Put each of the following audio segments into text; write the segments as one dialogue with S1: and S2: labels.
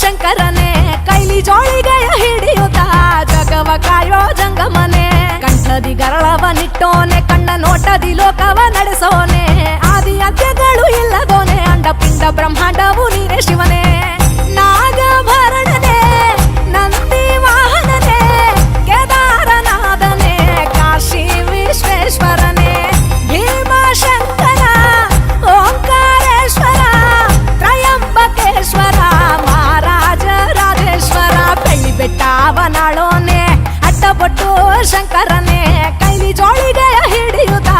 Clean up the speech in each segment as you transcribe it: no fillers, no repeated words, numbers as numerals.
S1: ಶಂಕರನೇ ಕೈಲಿ ಜೋಳಿಗೆಯ ಹಿಡಿಯುತ್ತ ಜಗವ ಕಾಯೋ ಜಂಗಮನೆ ಕಂಠದಿ ಗರಳವನಿಟ್ಟೋನೆ ಕಣ್ಣ ನೋಟದಿ ಲೋಕವ ನಡೆಸೋನೆ ಆದಿ ಅಂತ್ಯಗಳು ಇಲ್ಲದೋನೆ ಅಂಡ ಪಿಂಡ ಬ್ರಹ್ಮಾಂಡವು ನೀನೇ ಶಿವನೇ ನಾಗಭರಣನೆ ನಂದಿ ವಾಹನನೆ ಕೇದಾರನಾಥನೆ ಕಾಶಿ ವಿಶ್ವೇಶ್ವರನೇ ಭೀಮಶಂಕರ ಓಂಕಾರೇಶ್ವರ ತ್ರಯಂಬಕೇಶ್ವರ ಮಹಾರಾಜ ರಾಜೇಶ್ವರ ಬೆಳ್ಳಿ ಬೆಟ್ಟವನಾಳೋನೆ ಅಡ್ಡಬೊಟ್ಟು ಶಂಕರನೇ ಕೈಲಿ ಜೋಳಿಗೆಯ ಹಿಡಿಯುತ್ತ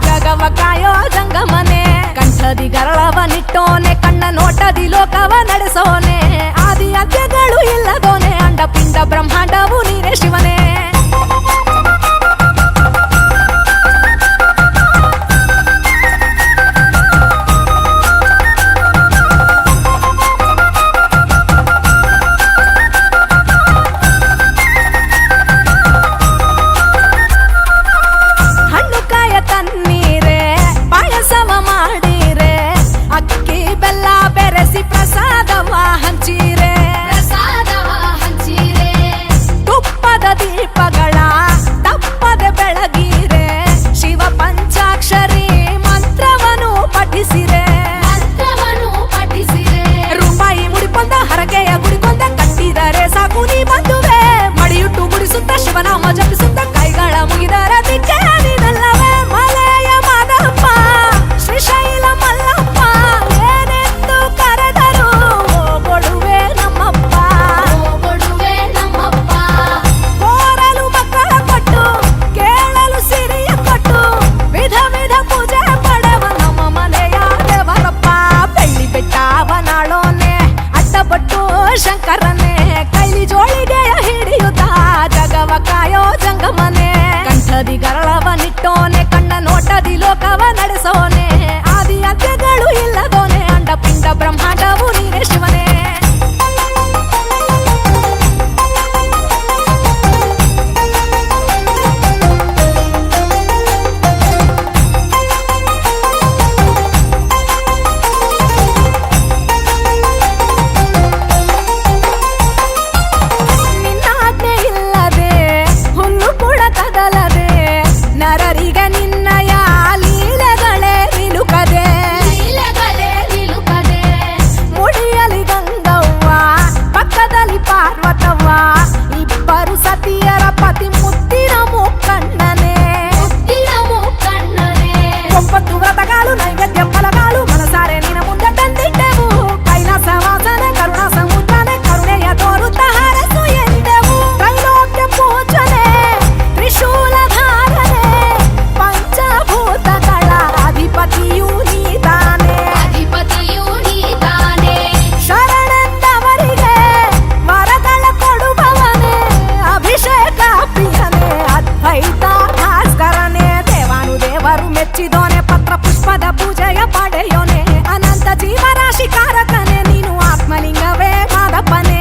S1: ಜಗವ ಕಾಯೋ ಜಂಗಮನೆ ಕಂಠದಿ ಗರಳವನಿಟ್ಟೋನೆ ಕಣ್ಣ ನೋಟದಿ ಲೋಕವ ನಡೆಸೋನೆ ಆದಿ ಅಂತ್ಯಗಳು ಇಲ್ಲದೋನೆ ಅಂಡ ಪಿಂಡ ಬ್ರಹ್ಮಾಂಡವು ನೀನೇ ಶಿವನೇ ದೀಪಗಳ ತಪ್ಪದೆ ಬೆಳಗಿರೆ ಶಿವ ಪಂಚಾಕ್ಷರಿ ಮಂತ್ರವನ್ನು ಪಠಿಸಿರೆ ರೂಪಾಯಿ ಮುಡಿಕೊಂಡ ಹರಕೆಯ ಗುಡಿಕೊಂಡ ಕಟ್ಟಿದರೆ ಸಾಕು ನೀ ಬಂದುವೆ ಮಡಿಯುಟ್ಟು ಗುಡಿಸುತ್ತ ಶಿವನಾಮ ಜಪಿಸುತ್ತ ಕೈಗಳ ಮುಗಿದರ ದಿಕ್ಕೆ ನೀನಲ್ಲವೇ ಮಲೆಯ ಮಾದಪ್ಪ ಶ್ರೀಶೈಲ ಮಲ್ಲಪ್ಪ ಏನೆಂದು ಕರೆದರು ಕೊಡುವೆ ನಮ್ಮಪ್ಪ ಕೋರಲು ಮಕ್ಕಳ ಕೊಟ್ಟು ಕೇಳಲು ಸಿರಿಯ ಕೊಟ್ಟು ವಿಧ ವಿಧ ಪೂಜೆ ಪಡೆವ ನಮ್ಮ ಮನೆಯ ದೇವರಪ್ಪ ಬೆಳ್ಳಿ ಬೆಟ್ಟವನಾಳೋನೆ ಅಡ್ಡಬಟ್ಟು ಶಂಕರನೇ ಕೈಲಿ ಜೋಳಿಗೆಯ ಹಿಡಿಯುತ್ತ ಜಗವ ಕಾಯೋ ಜಂಗಮನೆ ಕಂಠದಿ ಗರಳವನಿಟ್ಟೋನೆ ಕಣ್ಣ ನೋಟದಿ ಲೋಕವ ನಡೆಸೋನೆ ಆದಿ ಅಂತ್ಯಗಳು ಇಲ್ಲದೋನೆ ಅಂಡ ಪಿಂಡ ಬ್ರಹ್ಮಾಂಡವು ನೀನೇ ಶಿವನೇ ನರರಿಗೆ ನಿನ್ನಯ ಲೀಲೆಗಳೇ ನಿಲುಕದೆ ಮುಡಿಯಲಿ ಗಂಗವ್ವ ಪಕ್ಕದಲ್ಲಿ ಪಾರ್ವತವ್ವ ಇಬ್ಬರು ಸತಿಯರ ಪತಿ ಮುತ್ತಿನ ಮುಕ್ಕಣ್ಣನೆ 9 ವ್ರತಗಳು ನೈವೇದ್ಯ ಫಲಗಳು ಮನಸಾರೆ ನಿನ ಮುಂದೆ ತಂದಿಟ್ಟೆವು ಕೈಲಾಸ ವಾಸನೆ ಕರುಣಾ ಸಮುದ್ರನೆ ಕರುಣೆಯ ತೋರುತ್ತ ಹರಸು ಎಂದೆವು ತ್ರೈಲೋಕ್ಯ ಪೂಜನೆ ತ್ರಿಶೂಲ ಪಂಚಭೂತಗಳ ಅಧಿಪತಿಯೂ ನೀತಾನೆ ಶರಣೆಂದವರಿಗೆ ವರಗಳ ಕೊಡುವವನೇ ಅಭಿಷೇಕ ಪ್ರಿಯನೇ ಅದ್ವೈತ ಭಾಸ್ಕರನೇ ದೇವಾನುದೇವರು ಮೆಚ್ಚಿದೋನೆ ಪತ್ರ ಪುಷ್ಪದ ಪೂಜೆಯ ಪಡೆಯೋನೆ ಅನಂತ ಜೀವರಾಶಿ ಕಾರಕನೇ ನೀನು ಆತ್ಮಲಿಂಗವೇ ಮಾದಪ್ಪನೇ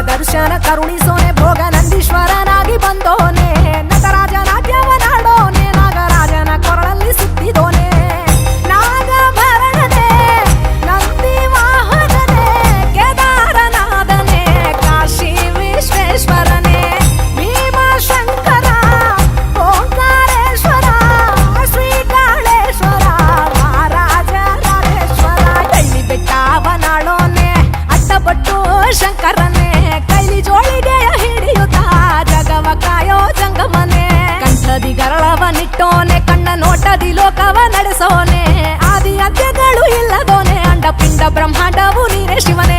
S1: ದರ್ಶನ ಕರುಣಿಸೋನೆ ಭೋಗ ನಂದೀಶ್ವರನಾಗಿ ಬಂದೋನೆ ನಟರಾಜನಾಟ್ಯವನಾಡೋನೆ ನಾಗರಾಜನ ಕೊರಳಲ್ಲಿ ಸುತ್ತಿದೋನೆ ನಾಗಭರಣನೆ ನಂದಿ ವಾಹನನೆ ಕೇದಾರನಾಥನೆ ಕಾಶಿ ವಿಶ್ವೇಶ್ವರನೆ ಭೀಮಶಂಕರ ಓಂಕಾರೇಶ್ವರ ಶ್ರೀಕಾಳೇಶ್ವರ ಮಹಾರಾಜ ರಾಜೇಶ್ವರ ಬೆಳ್ಳಿ ಬೆಟ್ಟವನಾಳೋನೆ ಅಡ್ಡಬಟ್ಟು ಶಂಕರನೇ ಕೈಲಿ ಜೋಳಿಗೆಯ ಹಿಡಿಯುತ್ತ ಜಗವ ಕಾಯೋ ಜಂಗಮನೆ ಕಂಠದಿ ಗರಳವನಿಟ್ಟೋನೆ ಕಣ್ಣ ನೋಟದಿ ಲೋಕವ ನಡೆಸೋನೆ ಆದಿ ಅಂತ್ಯಗಳು ಇಲ್ಲದೋನೆ ಅಂಡ ಪಿಂಡ ಬ್ರಹ್ಮಾಂಡವು ನೀನೇ ಶಿವನೇ